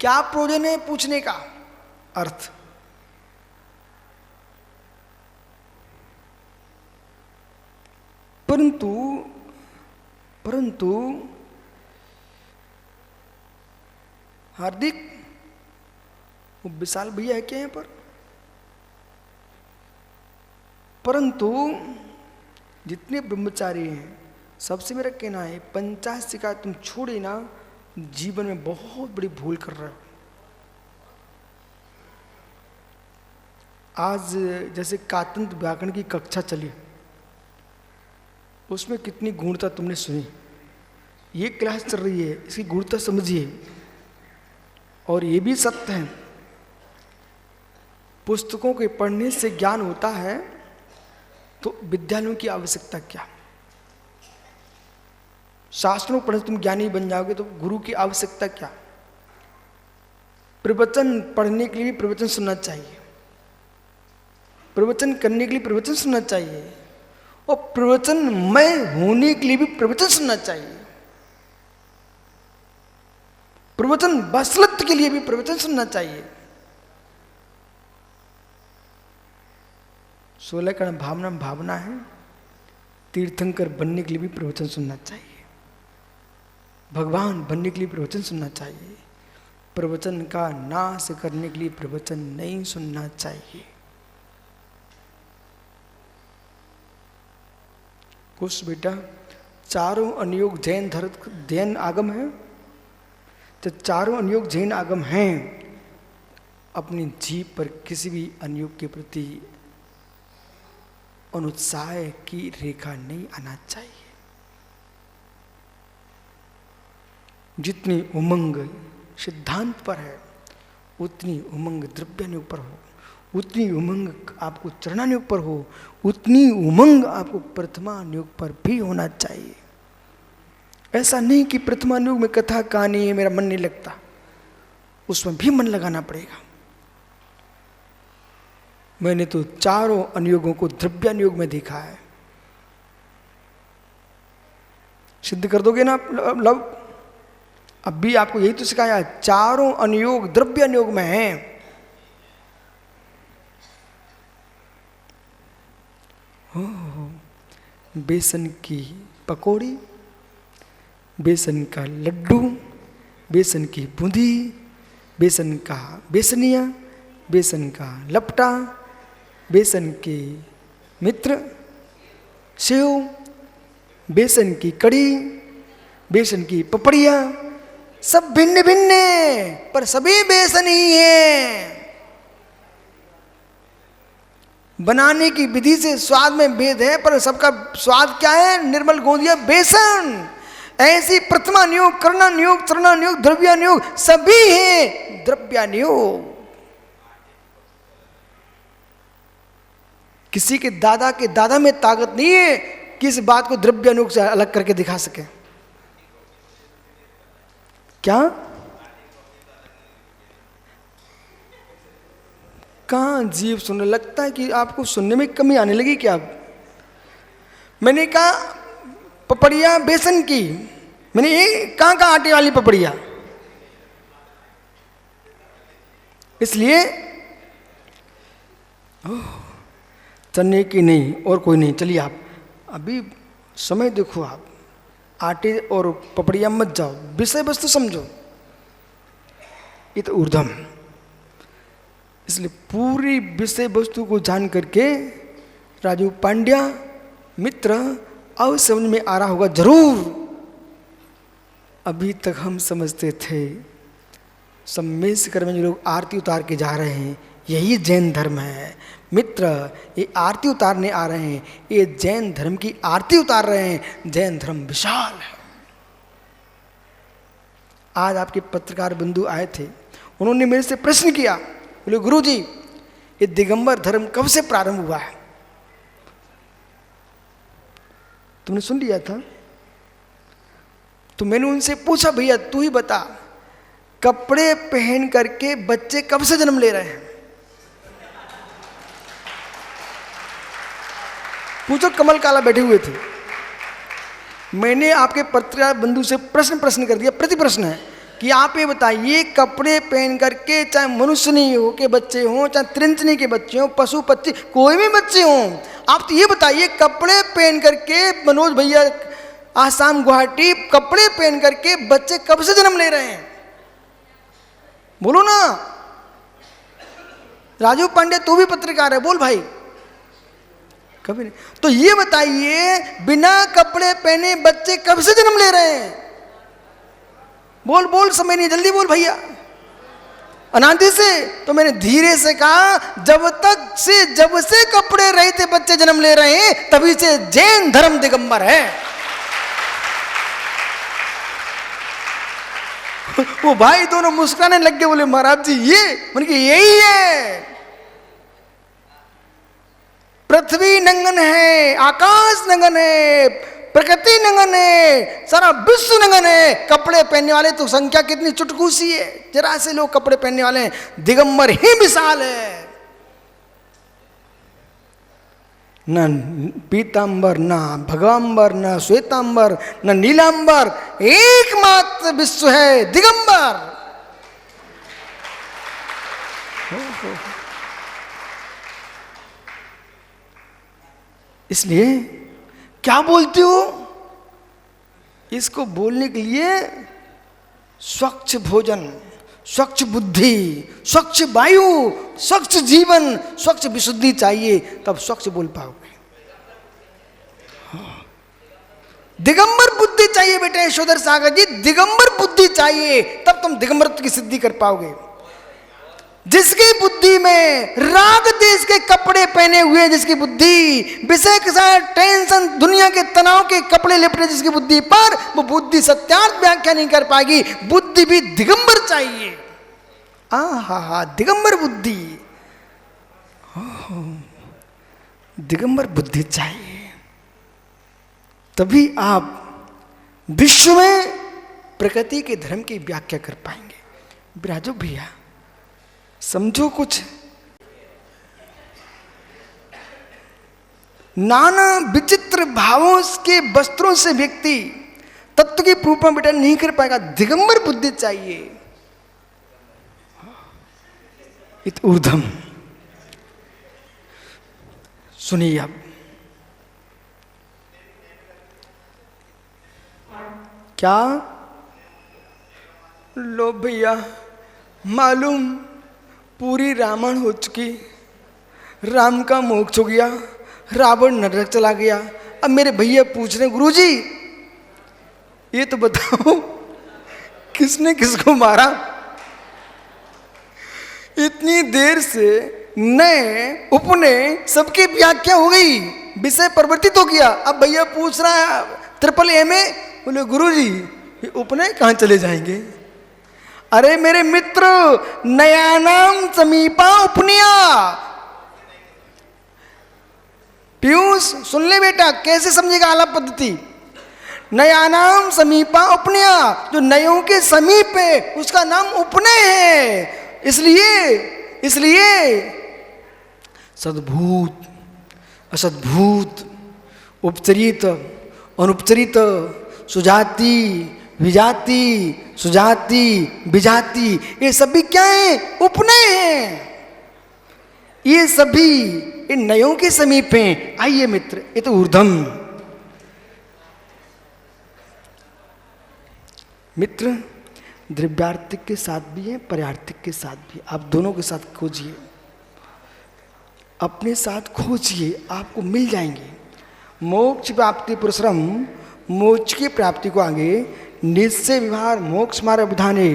क्या प्रयोजन है पूछने का? अर्थ। परंतु हार्दिक, वो विशाल भैया है क्या यहाँ पर? परंतु जितने ब्रह्मचारी हैं, सबसे मेरा कहना है, पंचाशिका तुम छोड़े ना, जीवन में बहुत बड़ी भूल कर रहे हो। आज जैसे कातंत्र व्याकरण की कक्षा चली, उसमें कितनी गूढ़ता तुमने सुनी। ये क्लास चल रही है, इसकी गूढ़ता समझिए। और ये भी सत्य है, पुस्तकों के पढ़ने से ज्ञान होता है, तो विद्यालयों की आवश्यकता क्या? शास्त्रों पढ़ने तुम ज्ञानी बन जाओगे तो गुरु की आवश्यकता क्या? प्रवचन पढ़ने के लिए प्रवचन सुनना चाहिए, प्रवचन करने के लिए प्रवचन सुनना चाहिए, और प्रवचनमय होने के लिए भी प्रवचन सुनना चाहिए। प्रवचन बसलत के लिए भी प्रवचन सुनना चाहिए। 16 कण भावना है, तीर्थंकर बनने के लिए भी प्रवचन सुनना चाहिए, भगवान बनने के लिए प्रवचन सुनना चाहिए। प्रवचन का नाश करने के लिए प्रवचन नहीं सुनना चाहिए। कुछ बेटा, चारों अनुयोग जैन आगम है, तो चारों अनुयोग जैन आगम हैं, अपनी जीभ पर किसी भी अनुयोग के प्रति अनुत्साह की रेखा नहीं आना चाहिए। जितनी उमंग सिद्धांत पर है, उतनी उमंग द्रव्यानुयोग पर हो, उतनी उमंग आपको चरणानुयोग पर हो, उतनी उमंग आपको प्रथमानुयोग पर भी होना चाहिए। ऐसा नहीं कि प्रथमानुयोग में कथा कहानी है, मेरा मन नहीं लगता, उसमें भी मन लगाना पड़ेगा। मैंने तो चारों अनुयोगों को द्रव्यानुयोग में देखा है। सिद्ध कर दोगे ना लव? अब भी आपको यही तो सिखाया, चारों अनुयोग द्रव्यानुयोग में हैं। बेसन की पकौड़ी, बेसन का लड्डू, बेसन की बूंदी, बेसन का बेसनिया, बेसन का लपटा, बेसन के मित्र, सेव, बेसन की कड़ी, बेसन की पपड़िया, सब भिन्न भिन्न पर सभी बेसन ही हैं। बनाने की विधि से स्वाद में भेद है, पर सबका स्वाद क्या है? निर्मल गोंदिया बेसन। ऐसी प्रथमानुयोग, करणानुयोग, चरणानुयोग, द्रव्यानुयोग सभी हैं द्रव्यानुयोग। किसी के दादा में ताकत नहीं है कि इस बात को द्रव्यानुयोग से अलग करके दिखा सके। क्या? कहाँ जीव सुनने लगता है कि आपको सुनने में कमी आने लगी क्या? मैंने कहा पपड़िया बेसन की, मैंने ये कहाँ आटे वाली पपड़िया? इसलिए चने की नहीं और कोई नहीं। चलिए आप अभी समय देखो, आप आटे और पपड़िया मत जाओ, विषय वस्तु समझो। ये तो ऊर्ध्वम, इसलिए पूरी विषय वस्तु को जान करके राजू पांड्या मित्र अब समझ में आ रहा होगा जरूर। अभी तक हम समझते थे सम्मेश कर्म में लोग आरती उतार के जा रहे हैं, यही जैन धर्म है। मित्र ये आरती उतारने आ रहे हैं, ये जैन धर्म की आरती उतार रहे हैं। जैन धर्म विशाल है। आज आपके पत्रकार बंधु आए थे, उन्होंने मेरे से प्रश्न किया, बोले गुरुजी ये दिगंबर धर्म कब से प्रारंभ हुआ है? तुमने सुन लिया था? तो मैंने उनसे पूछा, भैया तू ही बता, कपड़े पहन करके बच्चे कब से जन्म ले रहे हैं? पूछो, कमल काला बैठे हुए थे। मैंने आपके पत्रकार बंधु से प्रश्न कर दिया, प्रति प्रश्न है, कि आप ये बताइए, कपड़े पहन करके, चाहे मनुष्य नहीं हो के बच्चे हों, चाहे त्रिंचनी के बच्चे हों, पशु पक्षी कोई भी बच्चे हों, आप तो ये बताइए, कपड़े पहन करके मनोज भैया आसाम गुवाहाटी कपड़े पहन करके बच्चे कब से जन्म ले रहे हैं? बोलो ना। राजू पांडे तू भी पत्रकार है, बोल भाई। कभी नहीं। तो ये बताइए, बिना कपड़े पहने बच्चे कब से जन्म ले रहे हैं? बोल बोल, समय नहीं, जल्दी बोल भैया। अनादि से। तो मैंने धीरे से कहा, जब से कपड़े रहते बच्चे जन्म ले रहे हैं, तभी से जैन धर्म दिगंबर है। वो भाई दोनों मुस्कुराने लग गए, बोले महाराज जी ये, उनकी यही है। पृथ्वी नंगन है, आकाश नंगन है, प्रकृति नंगन है, सारा विश्व नंगन है। कपड़े पहनने वाले तो संख्या कितनी चुटकुसी है, जरा से लोग कपड़े पहनने वाले हैं। दिगंबर ही मिसाल है। न पीतांबर, न भगवांबर, न श्वेतांबर, न नीलांबर, एकमात्र विश्व है दिगंबर। इसलिए क्या बोलते हो? इसको बोलने के लिए स्वच्छ भोजन, स्वच्छ बुद्धि, स्वच्छ वायु, स्वच्छ जीवन, स्वच्छ विशुद्धि चाहिए, तब स्वच्छ बोल पाओगे। दिगंबर बुद्धि चाहिए बेटे यशोधर सागर जी, दिगंबर बुद्धि चाहिए, तब तुम दिगंबरत्व की सिद्धि कर पाओगे। जिसकी बुद्धि में राग देश के कपड़े पहने हुए, जिसकी बुद्धि विषय के साथ टेंशन, दुनिया के तनाव के कपड़े लिपटे जिसकी बुद्धि पर, वो बुद्धि सत्यार्थ व्याख्या नहीं कर पाएगी। बुद्धि भी दिगंबर चाहिए। हा दिगंबर बुद्धि, दिगंबर बुद्धि चाहिए, तभी आप विश्व में प्रकृति के धर्म की व्याख्या कर पाएंगे। बिराजो भैया, समझो कुछ। नाना विचित्र भावों के वस्त्रों से व्यक्ति तत्व की रूप बेटा नहीं कर पाएगा। दिगंबर बुद्धि चाहिए। इत ऊर्ध्वम। सुनिए अब, क्या लो भैया, मालूम पूरी रामायण हो चुकी, राम का मोक्ष हो गया, रावण नरक चला गया। अब मेरे भैया पूछ रहे, गुरुजी ये तो बताओ किसने किसको मारा? इतनी देर से नए उपने सबकी व्याख्या हो गई, विषय परिवर्तित हो गया। अब भैया पूछ रहा है ट्रिपल ए में, बोले गुरुजी ये उपने कहाँ चले जाएंगे? अरे मेरे मित्र, नयानाम समीपा उपनिया। पीयूष सुन ले बेटा, कैसे समझेगा आलाप पद्धति। नयानाम समीपा उपनिया, जो नयों के समीप है उसका नाम उपनय है। इसलिए सद्भूत, असद्भूत, उपचरित, अनुपचरित, सुजाति, विजाति, सुजाति, विजाति, ये सभी क्या है? उपनय है। ये सभी इन नयों के समीप हैं। आइए मित्र, ये तो ऊर्ध्वम। मित्र द्रव्यार्थिक के साथ भी है, पर्यार्थिक के साथ भी। आप दोनों के साथ खोजिए, अपने साथ खोजिए, आपको मिल जाएंगे। मोक्ष प्राप्ति पुरुषरम, मोक्ष की प्राप्ति को आगे निश्चय व्यवहार मोक्ष मार्ग अवधाने,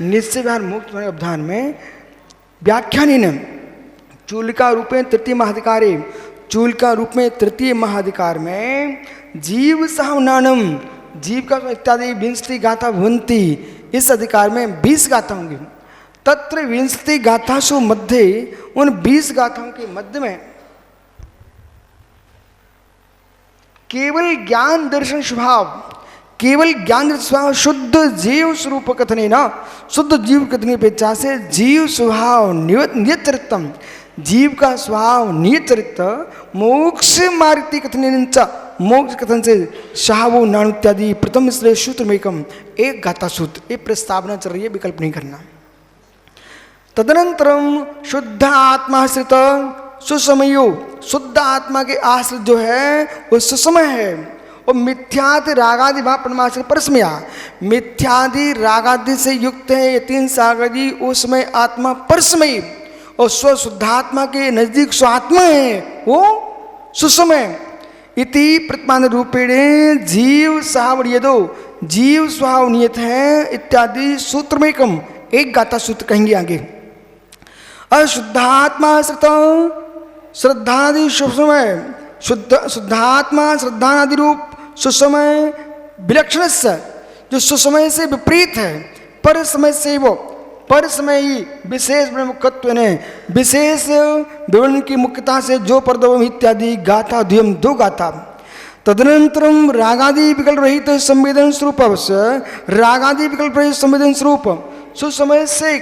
निश्चय व्यवहार मोक्ष मार्ग अवधान में व्याख्यान चूलिका रूप में तृतीय महाधिकारे, चूलिका रूप में तृतीय महाधिकार में जीव सहनानम, जीव का इत्यादि विंशति गाथा भवंती, इस अधिकार में 20 गाथा होंगी। तत्र विंशति गाथासु मध्य, उन 20 गाथाओं के मध्य में केवल ज्ञान दर्शन स्वभाव, केवल ज्ञान स्वभाव शुद्ध जीव स्वरूप कथने न, शुद्ध जीव कथने अपेक्षा से जीव स्वभाव नियत चरित्रम, जीव का स्वभाव नियत चरित्र मोक्ष मार्ग कथने, मोक्ष कथन से शाहवो नाणु इत्यादि प्रथम इसलिए सूत्र में एकम एक गाथा सूत्र ये प्रस्तावना चल रही है, विकल्प नहीं करना। तदनंतरम शुद्ध आत्माश्रित सुसमयो, शुद्ध आत्मा के आश्रित जो है वो सुसमय है। और मिथ्यादि रागादि भाव परमाश्रित परस्मया, मिथ्यादि रागादि से युक्त है ये तीन सागरी उसमें आत्मा परस्मयी, और स्व शुद्धात्मा के नजदीक स्वात्मा है वो सुसमय। इति प्रतिपादन रूपेण जीव सावरियदो, जीव स्वभाव नियत है इत्यादि सूत्र में कम एक गाथा सूत्र कहेंगे आगे। अशुद्धात्मा श्रद्धादि सुसमय, शुद्धात्मा श्रद्धादि रूप सुसमय विलक्षण, जो सुसमय से विपरीत है, पर समय से वो पर समय ही विशेष मुख्यत्व ने विशेष विवरण की मुख्यता से जो पदम इत्यादि गाथा द्वयम दो गाथा। तदनंतरम रागादि विकल्प रहित संवेदन स्वरूप, रागादि विकल्प रहित संवेदन स्वरूप सुसमय से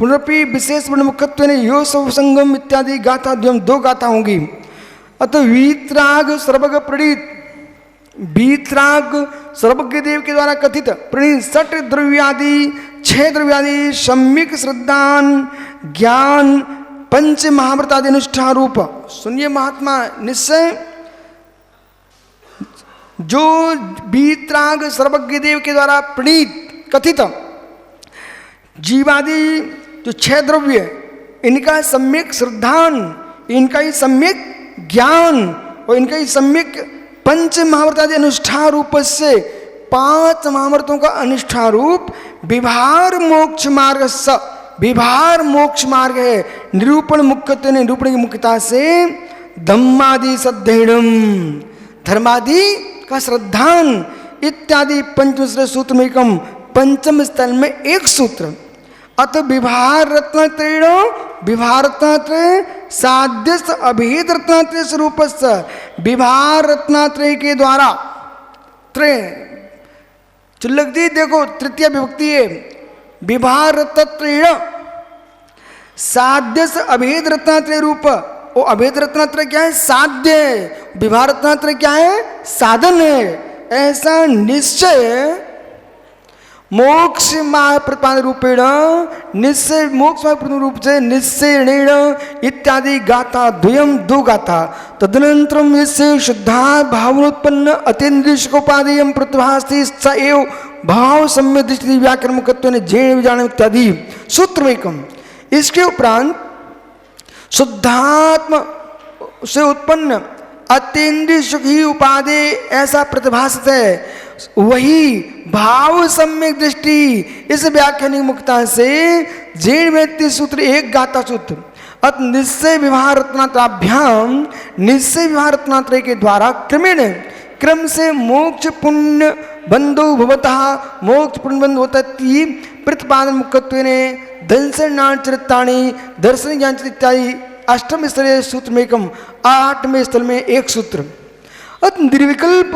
पुनरपि विशेष मुख्यत्व ने यो सब संगम इत्यादि गाथा द्वयम दो गाथा होंगी। अतः वीतराग सर्वग प्रणीत, वीतराग सर्वज्ञ देव के द्वारा कथित प्रणीत सठ द्रव्यादि छह द्रव्यादि सम्यक श्रद्धान ज्ञान पंच महाव्रतादि अनुष्ठान रूप। सुनिए महात्मा, निश्चय जो वीतराग सर्वज्ञ देव के द्वारा प्रणीत कथित जीवादि जो छह द्रव्य, इनका सम्यक श्रद्धान, इनका ही सम्यक ज्ञान और इनका ही सम्यक पंच महाव्रतादि अनुष्ठान रूप से पांच महाव्रतों का अनुष्ठान रूप विभार मोक्ष मार्ग, विभार मोक्ष मार्ग है। निरूपण मुख्यत्व ने निरूपण की मुख्यता से धम्मादि सद्धेणम, धर्मादि का श्रद्धान इत्यादि पंचम सूत्र में कम पंचम स्थल में एक सूत्र। अत विभार रत्नत्रेण, विभार रत्नत्रय साध्यस्थ अभेद रत्नत्रय स्वरूप, विभार रत्नत्रय के द्वारा त्रय चुल्लक दी देखो तृतीय विभक्ति है, विभार रत्नत्रेण साध्यस्थ अभेद रत्नत्रय रूप। वो अभेद रत्नत्रय क्या है? साध्य है। विभार रत्नत्रय क्या है? साधन है। ऐसा निश्चय मोक्ष मार्ग प्रतिपादन रूपेण, निश्चय मोक्ष मार्ग रूप से निश्चयेण इत्यादि गाथा द्वयम दो गाथा। तदनंतरम इससे शुद्धा भावनोत्पन्न अतीन्द्रियोपादेयम प्रतिभास्ति स एव भाव सम्य दृष्टि व्याकरण मुखत्व ने जैन विजान इत्यादि सूत्र में कम। इसके उपरांत शुद्धात्म से उत्पन्न अतीन्द्रिय सुख ही उपादे ऐसा प्रतिभासित है, वही भाव सम्यक दृष्टि इस व्याख्यानिक मुक्ता से जैन व्यक्ति सूत्र एक गाथा सूत्र। अत निश्चय विवाह रत्नात्राभ्याम, निश्चय विवाह रत्नात्रय के द्वारा क्रमेण क्रम से मोक्ष पुण्य बंधु भवतः, मोक्ष पुण्य बंधु होता प्रतिपादन मुख्यत्व ने दंशन नाण चरिताणी दर्शन ज्ञान इत्यादि अष्टम स्तरीय सूत्र में कम आठवें स्थल में एक सूत्र। अत निर्विकल्प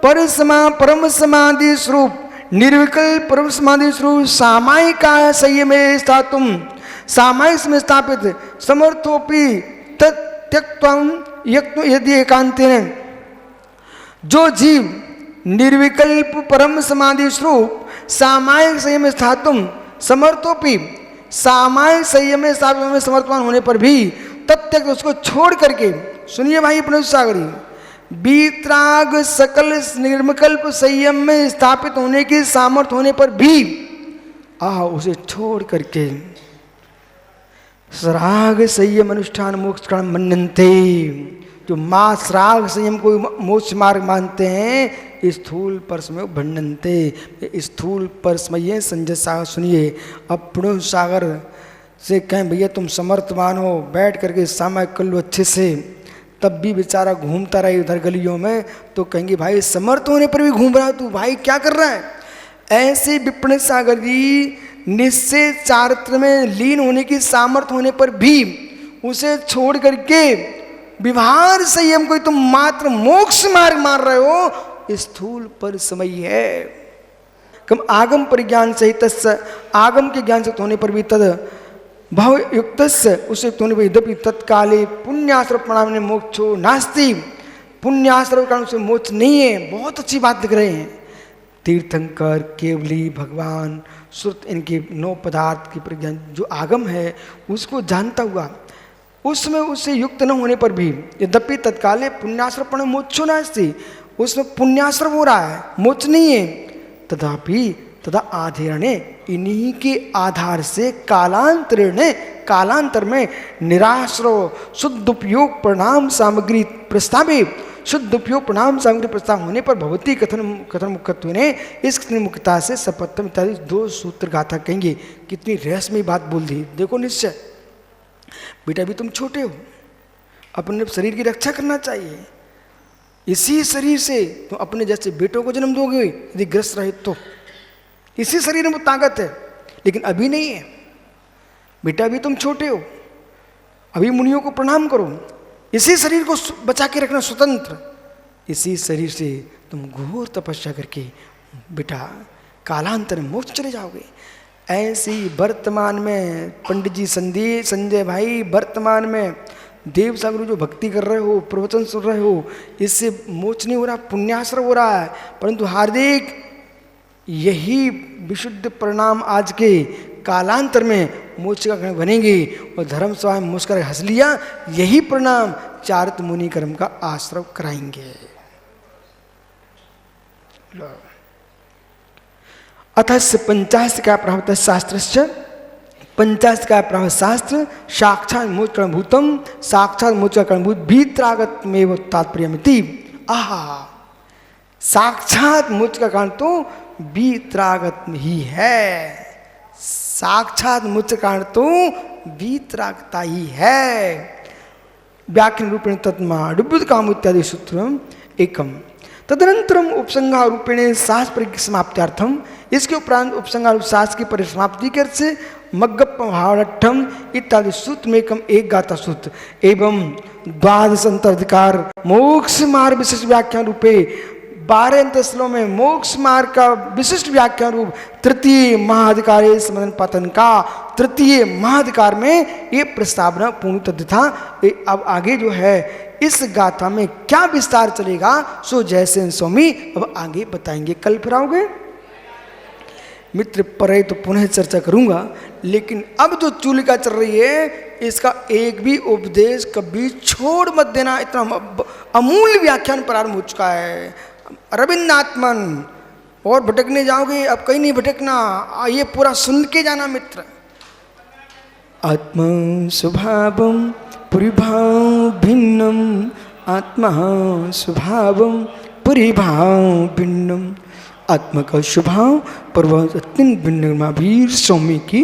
परम समाधि स्वरूप, निर्विकल्प परम समाधि स्वरूप सामायिक संयम स्थातुम, सामायिक में स्थापित समर्थोपि त्यक्त्वं यदि एकांतेन, जो जीव निर्विकल्प परम समाधि स्वरूप सामायिक संयम स्थातुम समर्थोपि, सामायिक संयम में स्थापित में समर्थवान होने पर भी तत्त्यक्त उसको छोड़ करके, सुनिए भाई अपने सागरी, बीतराग सकल निर्विकल्प संयम में स्थापित होने की सामर्थ्य होने पर भी उसे छोड़ करके श्राग संयम अनुष्ठान मोक्ष कारण मनन्ते, जो मां श्राग संयम को मोक्ष मार्ग मानते हैं, स्थूल परस्मय भंडनते, स्थूल परस्मय संजय सागर। सुनिए अपनो सागर से कहें भैया तुम समर्थवान हो, बैठ करके सामायिक कर लो अच्छे से, तब भी बेचारा घूमता रहे उधर गलियों में, तो कहेंगे भाई समर्थ होने पर भी घूम रहा है तू, भाई क्या कर रहा है। ऐसे विपणित सागर जी निश्चय चारित्र में लीन होने की सामर्थ्य होने पर भी उसे छोड़ करके विभार संयम को तुम मात्र मोक्ष मार्ग मार रहे हो, स्थूल पर समय है। कम आगम परिज्ञान सहित, आगम के ज्ञान से होने पर भी तद भाव युक्त उसे होने पर यद्यपि तत्काले पुण्याश्र प्रणाम ने मोक्षो नास्ति, पुण्याश्रव कारण से मोक्ष नहीं है। बहुत अच्छी बात लिख रहे हैं। तीर्थंकर, केवली, भगवान, श्रुत, इनके 9 पदार्थ की प्रज्ञान जो आगम है उसको जानता हुआ उसमें उससे युक्त न होने पर भी, यद्यपि तत्काले पुण्याश्रवण मोक्षो नास्ति, उसमें पुण्याश्रव हो रहा है, मोक्ष नहीं है, तथापि तथा आधेरणे, इन्हीं के आधार से कालांतर में निराश्रव शुद्ध उपयोग परिणाम सामग्री प्रस्तावित, शुद्ध उपयोग परिणाम सामग्री प्रस्ताव होने पर भगवती कथन मुखत्व ने इस मुक्ता से सपत्तम इत्यादि 2 सूत्र गाथा कहेंगे। कितनी रहस्यमयी बात बोल दी। देखो निश्चय बेटा भी तुम छोटे हो, अपने शरीर की रक्षा करना चाहिए। इसी शरीर से तुम अपने जैसे बेटों को जन्म दोगे यदि ग्रस्त रहे तो। इसी शरीर में ताकत है, लेकिन अभी नहीं है। बेटा भी तुम छोटे हो, अभी मुनियों को प्रणाम करो। इसी शरीर को बचा के रखना स्वतंत्र। इसी शरीर से तुम घोर तपस्या करके बेटा कालांतर में मोक्ष चले जाओगे। ऐसी वर्तमान में पंडित जी संजय भाई, वर्तमान में देव सागर जो भक्ति कर रहे हो, प्रवचन सुन रहे हो, इससे मोक्ष नहीं हो रहा, पुण्याश्रव हो रहा है। परंतु हार्दिक यही विशुद्ध परिणाम आज के कालांतर में मोक्ष का कारण बनेंगे। और धर्म सभा में मुस्कर हंस लिया, यही परिणाम चारित मुनि कर्म का आश्रव कराएंगे। अथस्य पंचास्तिका प्रभाव शास्त्र, पंचास्तिका प्रभाव शास्त्र साक्षात मोक्षभूतम, साक्षात मोक्षभूत भीतरागतमेव तात्पर्यमिति। आहा, साक्षात मोक्ष का कारण तो वीतरागत ही है। साक्षात मोक्ष कारण तो वीतरागता ही है। व्याख्यान रूपेण तत्माडुभुत काम इत्यादि सूत्रम एकम। तदनंतरम उपसंहार रूपेण शास्त्र समाप्त्यार्थम, इसके उपरांत उपसंहार शास्त्र की परिसमाप्ति कर से मग्गपहावठम इत्यादि सूत्र में एकम एक गाथा सूत्र एवं 12 अंतराधिकार मोक्ष मार्ग विशिष्ट व्याख्यान रूपे 12 अंतस्लों में मोक्ष मार्ग का विशिष्ट व्याख्यान रूप तृतीय महाधिकार समन पतन का तृतीय महाधिकार में ये प्रस्तावना पूर्ण तथ्य था। अब आगे जो है इस गाथा में क्या विस्तार चलेगा सो जैसे स्वामी अब आगे बताएंगे। कल फिर आओगे मित्र, पर तो पुनः चर्चा करूंगा, लेकिन अब जो चूलिका चल रही है इसका एक भी उपदेश कभी छोड़ मत देना। इतना अमूल्य व्याख्यान प्रारंभ हो चुका है। रविन्द्रनाथमन और भटकने जाओगे, अब कहीं नहीं भटकना, ये पूरा सुन के जाना मित्र। आत्मा स्वभावम परिभाव भिन्नम, आत्मा स्वभावम परिभाव भिन्नम, आत्मा का स्वभाव पर अत्यंत भिन्न स्वामी की